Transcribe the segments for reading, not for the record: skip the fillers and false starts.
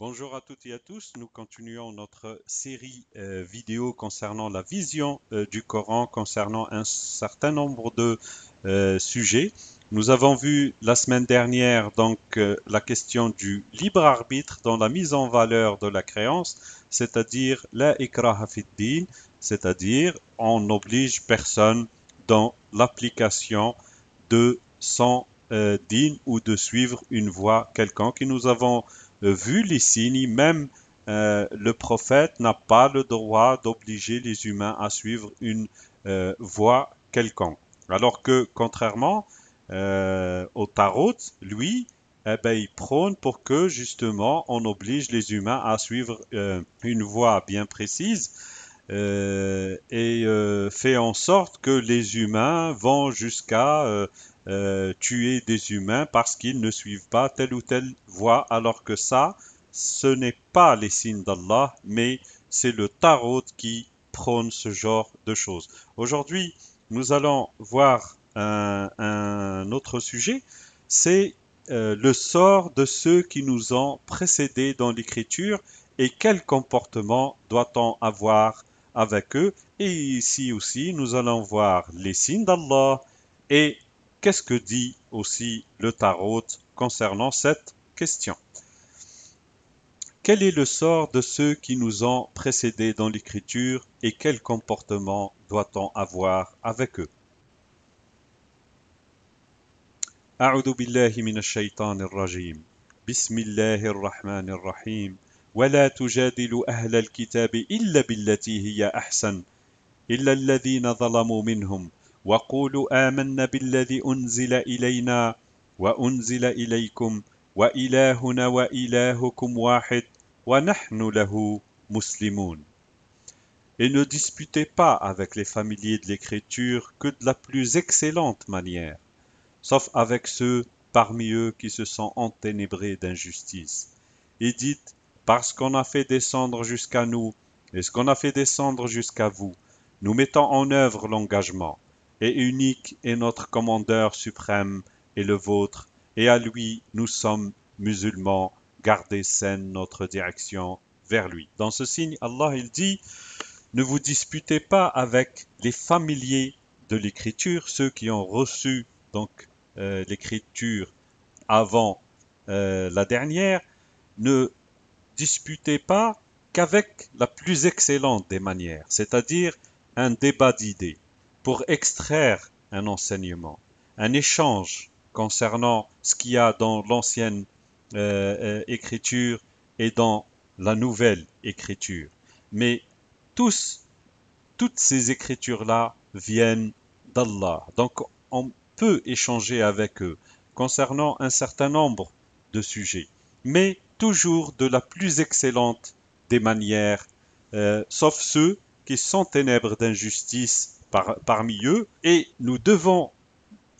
Bonjour à toutes et à tous, nous continuons notre série vidéo concernant la vision du Coran, concernant un certain nombre de sujets. Nous avons vu la semaine dernière la question du libre arbitre dans la mise en valeur de la créance, c'est-à-dire la ikraha fid din, c'est-à-dire on n'oblige personne dans l'application de son din ou de suivre une voie quelconque. Et nous avons vu les signes, même le prophète n'a pas le droit d'obliger les humains à suivre une voie quelconque. Alors que, contrairement au tarot, lui, eh ben, il prône pour que justement on oblige les humains à suivre une voie bien précise fait en sorte que les humains vont jusqu'à tuer des humains parce qu'ils ne suivent pas telle ou telle voie, alors que ça, ce n'est pas les signes d'Allah, mais c'est le tarot qui prône ce genre de choses. Aujourd'hui, nous allons voir un autre sujet, c'est le sort de ceux qui nous ont précédés dans l'écriture et quel comportement doit-on avoir avec eux. Et ici aussi, nous allons voir les signes d'Allah et qu'est-ce que dit aussi le tarot concernant cette question. Quel est le sort de ceux qui nous ont précédés dans l'écriture et quel comportement doit-on avoir avec eux? أعوذ بالله من الشيطان الرجيم بسم الله الرحمن الرحيم ولا تجادلوا أهل الكتاب إلا بالتي هي أحسن إلا الذين ظلموا منهم وقولوا آمنا بالذي أنزل إلينا وأنزل إليكم وإلهنا وإلهكم واحد ونحن له مسلمون. Et ne disputez pas avec les familiers de l'écriture que de la plus excellente manière, sauf avec ceux parmi eux qui se sont enténébrés d'injustice. Et dites, parce qu'on a fait descendre jusqu'à nous, et ce qu'on a fait descendre jusqu'à vous, nous mettons en œuvre l'engagement, et unique est notre commandeur suprême et le vôtre, et à lui nous sommes musulmans, gardez saine notre direction vers lui. Dans ce signe, Allah il dit, ne vous disputez pas avec les familiers de l'écriture, ceux qui ont reçu donc l'écriture avant la dernière, ne disputez pas qu'avec la plus excellente des manières, c'est-à-dire un débat d'idées pour extraire un enseignement, un échange concernant ce qu'il y a dans l'ancienne écriture et dans la nouvelle écriture. Mais tous, toutes ces écritures-là viennent d'Allah. Donc on peut échanger avec eux concernant un certain nombre de sujets, mais toujours de la plus excellente des manières, sauf ceux qui sont ténèbres d'injustice parmi eux, et nous devons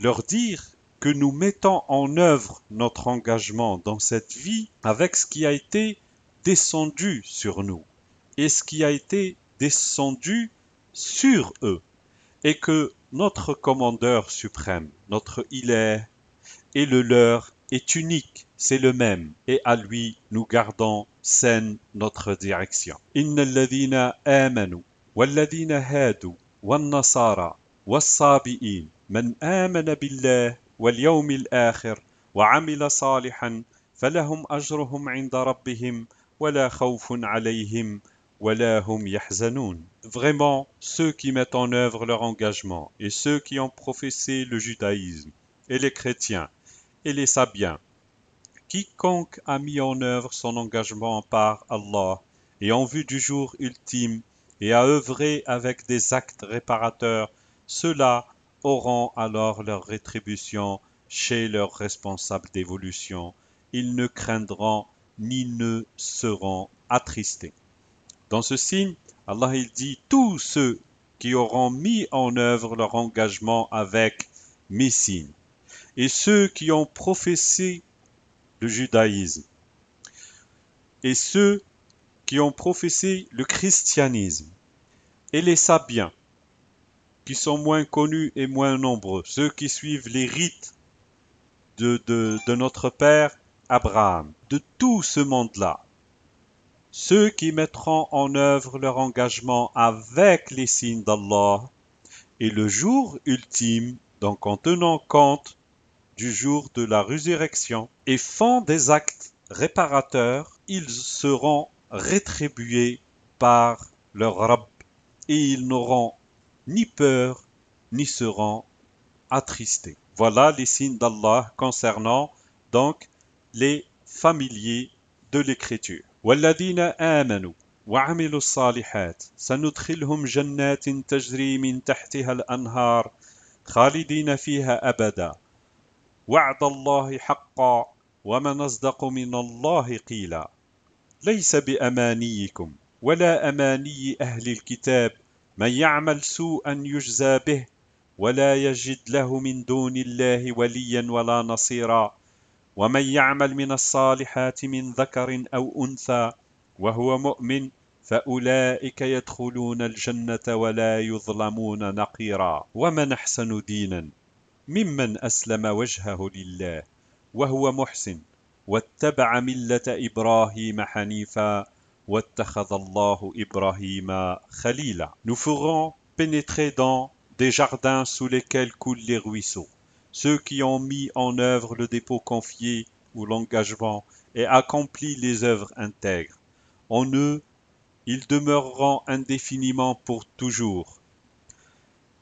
leur dire que nous mettons en œuvre notre engagement dans cette vie avec ce qui a été descendu sur nous et ce qui a été descendu sur eux, et que notre commandeur suprême, notre Ilah, et le leur est unique, c'est le même, et à lui nous gardons saine notre direction. Inna alladhina amanu, walladhina hadu, والنصارى والصابئين من آمن بالله واليوم الآخر وعمل صالحا فلهم أجرهم عند ربهم ولا خوف عليهم ولا هم يحزنون. Vraiment, ceux qui mettent en œuvre leur engagement et ceux qui ont professé le judaïsme et les chrétiens et les sabiens, quiconque a mis en œuvre son engagement par Allah et en vue du jour ultime et a œuvré avec des actes réparateurs, ceux-là auront alors leur rétribution chez leurs responsables d'évolution. Ils ne craindront ni ne seront attristés. Dans ce signe, Allah il dit tous ceux qui auront mis en œuvre leur engagement avec mes signes et ceux qui ont professé le judaïsme et ceux qui ont professé le christianisme et les sabiens qui sont moins connus et moins nombreux, ceux qui suivent les rites de notre père Abraham, de tout ce monde-là, ceux qui mettront en œuvre leur engagement avec les signes d'Allah et le jour ultime, donc en tenant compte du jour de la résurrection, et font des actes réparateurs, ils seront rétribués par leur Rabb et ils n'auront ni peur ni seront attristés. Voilà les signes d'Allah concernant donc les familiers de l'écriture. والذين آمنوا وعملوا الصالحات سندخلهم جنات تجري من تحتها الأنهار خالدين فيها أبدا وعد الله حقا ومن أصدق من الله قيلا ليس بأمانيكم ولا أماني أهل الكتاب من يعمل سوءا يجزى به ولا يجد له من دون الله وليا ولا نصيرا ومن يعمل من الصالحات من ذكر أو أنثى وهو مؤمن فأولئك يدخلون الجنة ولا يظلمون نقيرا ومن أحسن دينا ممن أسلم وجهه لله وهو محسن واتبع ملة إبراهيم حنيفا واتخذ الله إبراهيم خليلا. Nous ferons pénétrer dans des jardins sous lesquels coulent les ruisseaux ceux qui ont mis en œuvre le dépôt confié ou l'engagement et accompli les œuvres intègres. En eux, ils demeureront indéfiniment pour toujours.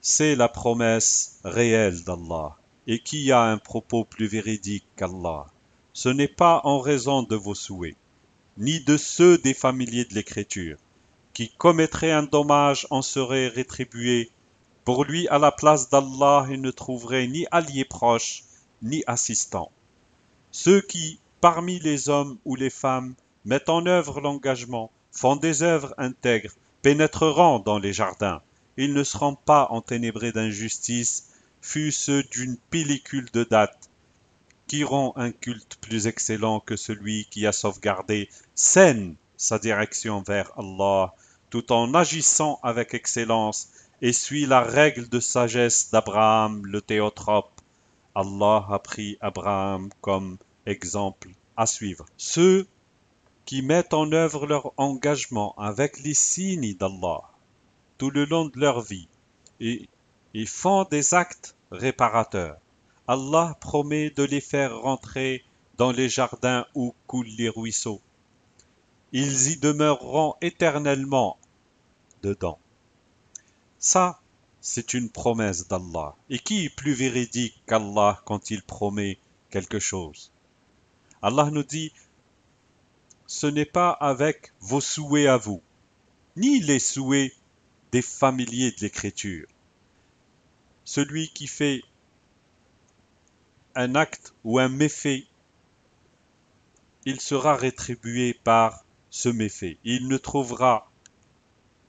C'est la promesse réelle d'Allah. Et qui a un propos plus véridique qu'Allah? Ce n'est pas en raison de vos souhaits, ni de ceux des familiers de l'écriture. Qui commettrait un dommage en serait rétribué. Pour lui, à la place d'Allah, il ne trouverait ni allié proche, ni assistant. Ceux qui, parmi les hommes ou les femmes, mettent en œuvre l'engagement, font des œuvres intègres, pénétreront dans les jardins. Ils ne seront pas enténébrés d'injustice, fût-ce d'une pellicule de date, qui rend un culte plus excellent que celui qui a sauvegardé saine sa direction vers Allah, tout en agissant avec excellence et suit la règle de sagesse d'Abraham le théotrope. Allah a pris Abraham comme exemple à suivre. Ceux qui mettent en œuvre leur engagement avec les signes d'Allah tout le long de leur vie et font des actes réparateurs. Allah promet de les faire rentrer dans les jardins où coulent les ruisseaux. Ils y demeureront éternellement dedans. Ça, c'est une promesse d'Allah. Et qui est plus véridique qu'Allah quand il promet quelque chose? Allah nous dit, ce n'est pas avec vos souhaits à vous, ni les souhaits des familiers de l'écriture. Celui qui fait un acte ou un méfait, il sera rétribué par ce méfait. Il ne trouvera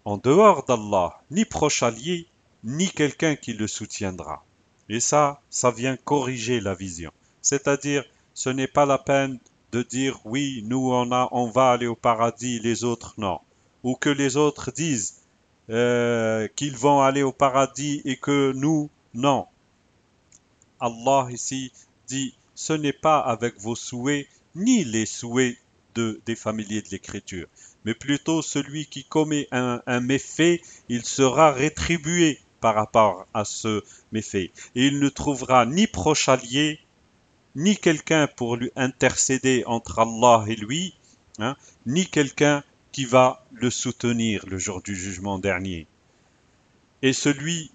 en dehors d'Allah ni proche allié, ni quelqu'un qui le soutiendra. Et ça vient corriger la vision. C'est-à-dire, ce n'est pas la peine de dire oui, nous on va aller au paradis, les autres non. Ou que les autres disent qu'ils vont aller au paradis et que nous non. Allah ici dit, ce n'est pas avec vos souhaits, ni les souhaits des familiers de l'écriture, mais plutôt celui qui commet un méfait, il sera rétribué par rapport à ce méfait. Et il ne trouvera ni proche allié, ni quelqu'un pour lui intercéder entre Allah et lui, ni quelqu'un qui va le soutenir le jour du jugement dernier. Et celui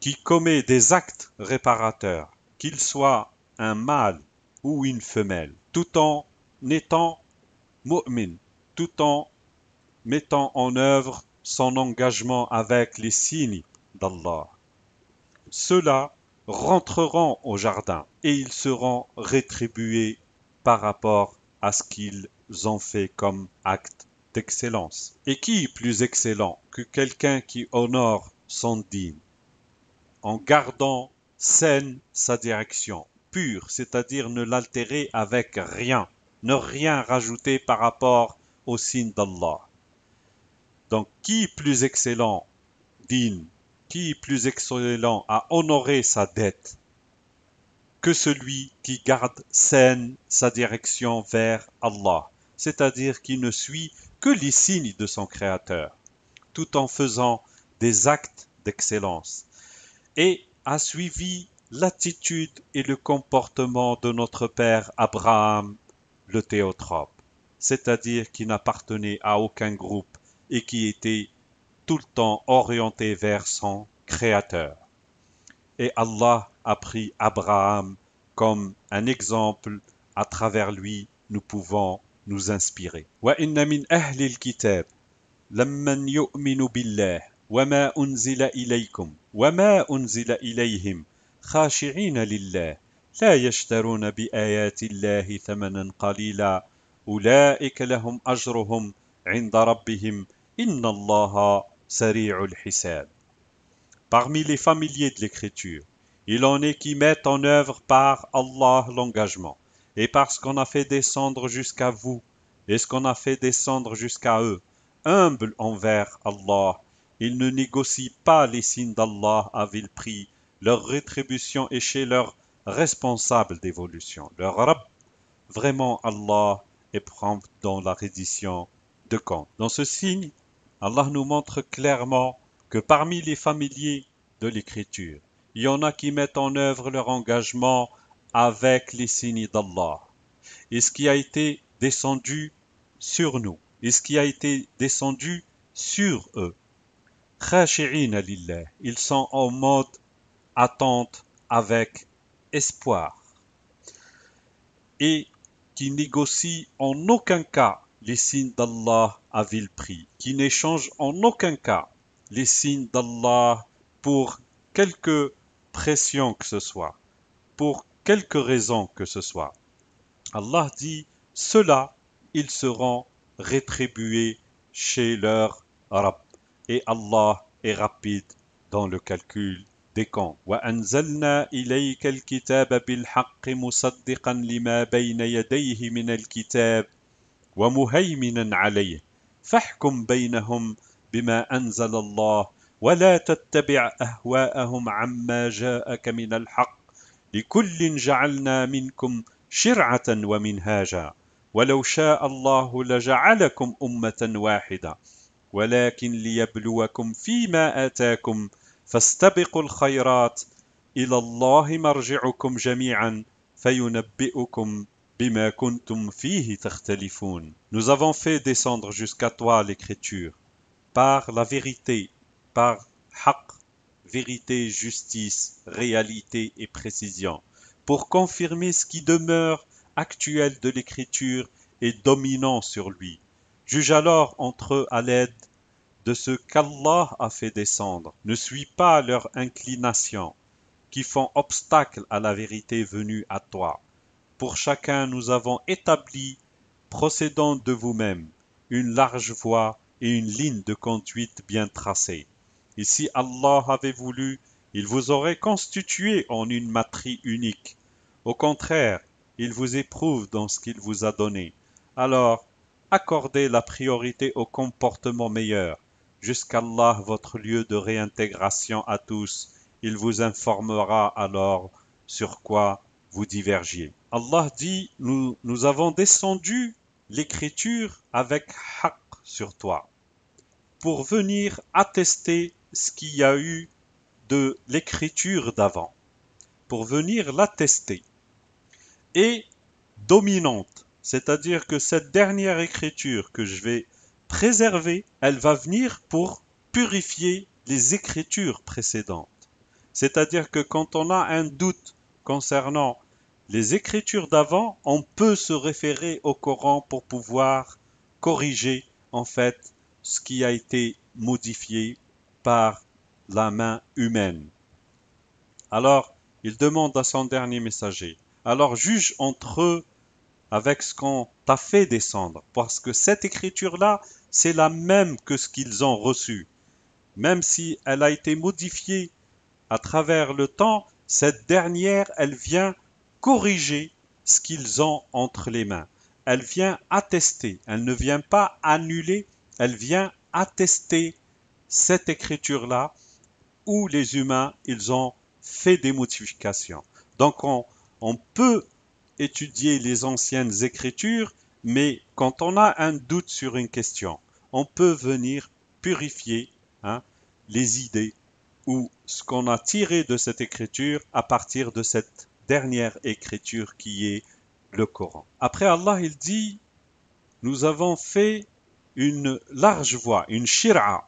qui commet des actes réparateurs, qu'il soit un mâle ou une femelle, tout en étant mu'min, tout en mettant en œuvre son engagement avec les signes d'Allah. Ceux-là rentreront au jardin et ils seront rétribués par rapport à ce qu'ils ont fait comme acte d'excellence. Et qui est plus excellent que quelqu'un qui honore son dîn en gardant saine sa direction, pure, c'est-à-dire ne l'altérer avec rien, ne rien rajouter par rapport au signe d'Allah. Donc, qui est plus excellent, digne, qui est plus excellent à honorer sa dette que celui qui garde saine sa direction vers Allah, c'est-à-dire qui ne suit que les signes de son Créateur, tout en faisant des actes d'excellence, et a suivi l'attitude et le comportement de notre père Abraham, le théotrope, c'est-à-dire qui n'appartenait à aucun groupe et qui était tout le temps orienté vers son Créateur. Et Allah a pris Abraham comme un exemple, à travers lui nous pouvons nous inspirer. وَإِنَّ مِنْ أَهْلِ الْكِتَابِ لَمَّنْ يُؤْمِنُ بِاللَّهِ وَمَا أُنْزِلَ إِلَيْكُمْ وَمَا أُنْزِلَ إِلَيْهِمْ خَاشِعِينَ لِلَّهِ لَا يَشْتَرُونَ بِآيَاتِ اللَّهِ ثَمَنًا قَلِيلًا أُولَئِكَ لَهُمْ أَجْرُهُمْ عِنْدَ رَبِّهِمْ إِنَّ اللَّهَ سَرِيعُ الْحِسَابِ. Parmi les familiers de l'écriture, il en est qui mettent en œuvre par Allah l'engagement, et parce qu'on a fait descendre jusqu'à vous, et ce qu'on a fait descendre jusqu'à eux, humbles envers Allah, ils ne négocient pas les signes d'Allah à vil prix, leur rétribution est chez leur responsable d'évolution, leur Rabb. Vraiment Allah est prompt dans la reddition de compte. Dans ce signe, Allah nous montre clairement que parmi les familiers de l'écriture, il y en a qui mettent en œuvre leur engagement avec les signes d'Allah. Et ce qui a été descendu sur nous, et ce qui a été descendu sur eux. Khashi'ina lillah, ils sont en mode attente avec espoir. Et qui négocient en aucun cas les signes d'Allah à vil prix, qui n'échangent en aucun cas les signes d'Allah pour quelque pression que ce soit, pour quelque raison que ce soit. Allah dit, ceux-là, ils seront rétribués chez leur Rabb. Et Allah est rapide dans le calcul des comptes. وَأَنزَلْنَا إِلَيْكَ الْكِتَابَ بِالْحَقِّ مُصَدِّقًا لِمَا بَيْنَ يَدَيْهِ مِنَ الْكِتَابِ وَمُهَيْمِنًا عَلَيْهِ فَاحْكُمْ بَيْنَهُمْ بِمَا أَنزَلَ اللَّهُ وَلَا تَتَّبِعْ أَهْوَاءَهُمْ عَمَّا جَاءَكَ مِنَ الْحَقِّ لِكُلٍّ جَعَلْنَا مِنْكُمْ شِرْعَةً وَمِنْهَاجًا وَلَوْ شَاءَ اللَّهُ لَجَعَلَكُمْ أُمَّةً وَاحِدَةً ولكن ليبلوكم فيما آتاكم فاستبقوا الخيرات إلى الله مرجعكم جميعا فينبئكم بما كنتم فيه تختلفون. Nous avons fait descendre jusqu'à toi l'écriture par la vérité, par haqq, vérité, justice, réalité et précision, pour confirmer ce qui demeure actuel de l'écriture et dominant sur lui. Juge alors entre eux à l'aide de ce qu'Allah a fait descendre. Ne suis pas leur inclination, qui font obstacle à la vérité venue à toi. Pour chacun, nous avons établi, procédant de vous-même, une large voie et une ligne de conduite bien tracée. Et si Allah avait voulu, il vous aurait constitué en une matrice unique. Au contraire, il vous éprouve dans ce qu'il vous a donné. Alors, accordez la priorité au comportement meilleur, jusqu'Allah votre lieu de réintégration à tous. Il vous informera alors sur quoi vous divergiez. Allah dit, nous avons descendu l'écriture avec haqq sur toi, pour venir attester ce qu'il y a eu de l'écriture d'avant, pour venir l'attester, et dominante, c'est-à-dire que cette dernière écriture que je vais préserver, elle va venir pour purifier les écritures précédentes. C'est-à-dire que quand on a un doute concernant les écritures d'avant, on peut se référer au Coran pour pouvoir corriger en fait ce qui a été modifié par la main humaine. Alors, il demande à son dernier messager, alors juge entre eux avec ce qu'on t'a fait descendre, parce que cette écriture-là, c'est la même que ce qu'ils ont reçu. Même si elle a été modifiée à travers le temps, cette dernière, elle vient corriger ce qu'ils ont entre les mains. Elle vient attester, elle ne vient pas annuler, elle vient attester cette écriture-là où les humains, ils ont fait des modifications. Donc on peut étudier les anciennes écritures Mais quand on a un doute sur une question, on peut venir purifier les idées ou ce qu'on a tiré de cette écriture à partir de cette dernière écriture qui est le Coran. Après Allah, il dit, nous avons fait une large voie, une shir'a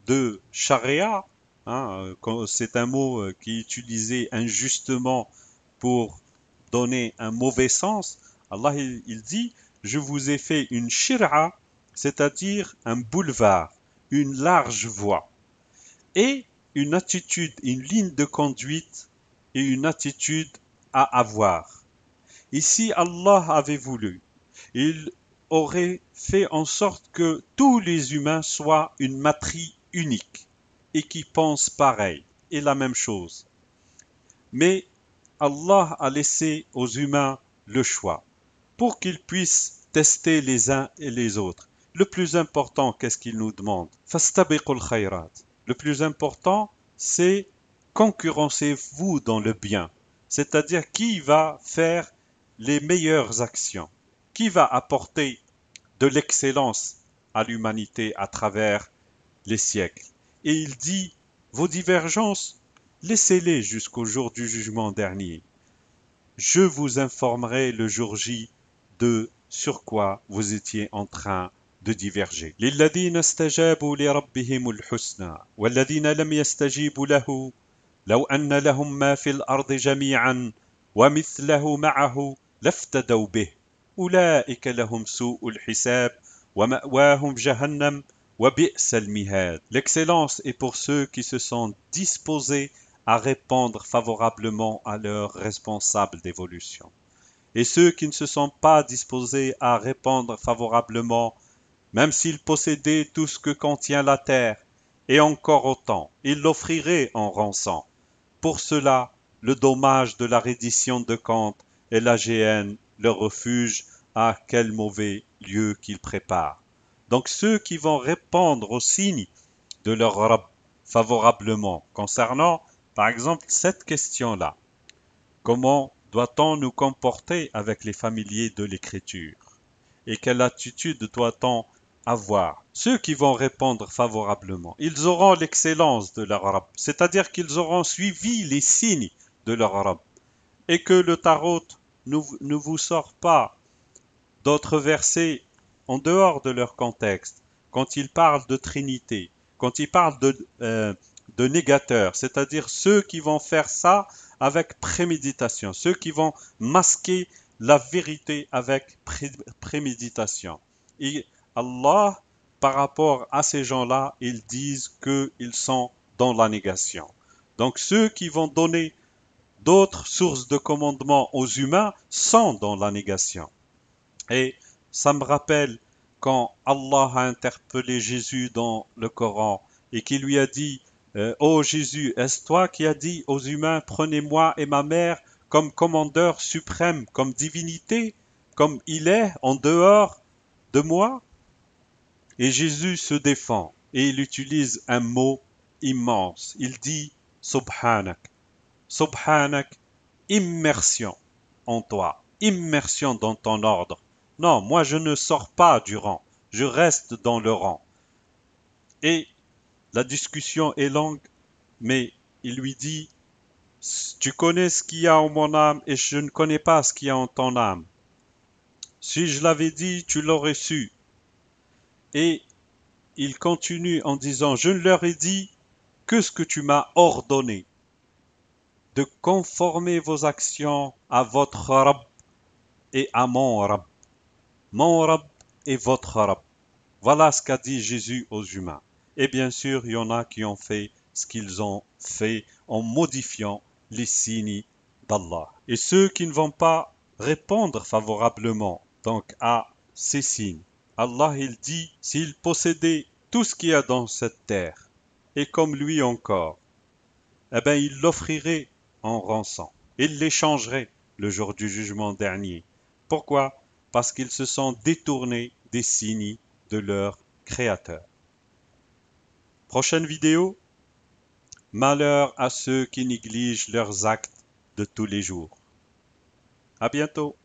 de sharia, c'est un mot qui est utilisé injustement pour donner un mauvais sens. Allah il dit, je vous ai fait une shir'a, c'est-à-dire un boulevard, une large voie, et une attitude, une ligne de conduite et une attitude à avoir. Et si Allah avait voulu, il aurait fait en sorte que tous les humains soient une matrice unique et qui pensent pareil et la même chose. Mais Allah a laissé aux humains le choix pour qu'ils puissent tester les uns et les autres. Le plus important, qu'est-ce qu'il nous demande? Fastabiqul khayrat. Le plus important, c'est concurrencez-vous dans le bien. C'est-à-dire qui va faire les meilleures actions, qui va apporter de l'excellence à l'humanité à travers les siècles. Et il dit, vos divergences, laissez-les jusqu'au jour du jugement dernier. Je vous informerai le jour J de sur quoi vous étiez en train de diverger. للذين استجابوا لربهم الحسنى والذين لم يستجيبوا له لو أن لهم ما في الأرض جميعا ومثله معه لافتدوا به أولئك لهم سوء الحساب ومأواهم جهنم وبئس المهاد. L'excellence est pour ceux qui se sont disposés à répondre favorablement à leurs responsables d'évolution. Et ceux qui ne se sont pas disposés à répondre favorablement, même s'ils possédaient tout ce que contient la terre, et encore autant, ils l'offriraient en rançon. Pour cela, le dommage de la reddition de comptes et la géhenne, leur refuge, à quel mauvais lieu qu'ils préparent. Donc ceux qui vont répondre aux signes de leur Rabb favorablement concernant, par exemple, cette question-là. Comment doit-on nous comporter avec les familiers de l'écriture? Et quelle attitude doit-on avoir? Ceux qui vont répondre favorablement, ils auront l'excellence de leur Rabb, c'est-à-dire qu'ils auront suivi les signes de leur Rabb, et que le tarot ne vous sort pas d'autres versets en dehors de leur contexte, quand ils parlent de Trinité, quand ils parlent de négateurs, c'est-à-dire ceux qui vont faire ça avec préméditation, ceux qui vont masquer la vérité avec préméditation. Et Allah, par rapport à ces gens-là, ils disent qu'ils sont dans la négation. Donc ceux qui vont donner d'autres sources de commandement aux humains sont dans la négation. Et ça me rappelle quand Allah a interpellé Jésus dans le Coran et qui lui a dit Ô Jésus, est-ce toi qui as dit aux humains, prenez-moi et ma mère comme commandeur suprême, comme divinité, comme il est en dehors de moi? Et Jésus se défend et il utilise un mot immense. Il dit Subhanak. Subhanak, immersion en toi, immersion dans ton ordre. Non, moi je ne sors pas du rang, je reste dans le rang. Et la discussion est longue, mais il lui dit, tu connais ce qu'il y a en mon âme et je ne connais pas ce qu'il y a en ton âme. Si je l'avais dit, tu l'aurais su. Et il continue en disant, je ne leur ai dit que ce que tu m'as ordonné, de conformer vos actions à votre Rabb et à mon Rabb. Mon Rabb et votre Rabb. Voilà ce qu'a dit Jésus aux humains. Et bien sûr, il y en a qui ont fait ce qu'ils ont fait en modifiant les signes d'Allah. Et ceux qui ne vont pas répondre favorablement donc à ces signes, Allah il dit, s'ils possédaient tout ce qu'il y a dans cette terre, et comme lui encore, eh bien il l'offrirait en rançon. Il l'échangerait le jour du jugement dernier. Pourquoi? Parce qu'ils se sont détournés des signes de leur Créateur. Prochaine vidéo, malheur à ceux qui négligent leurs actes de tous les jours. À bientôt.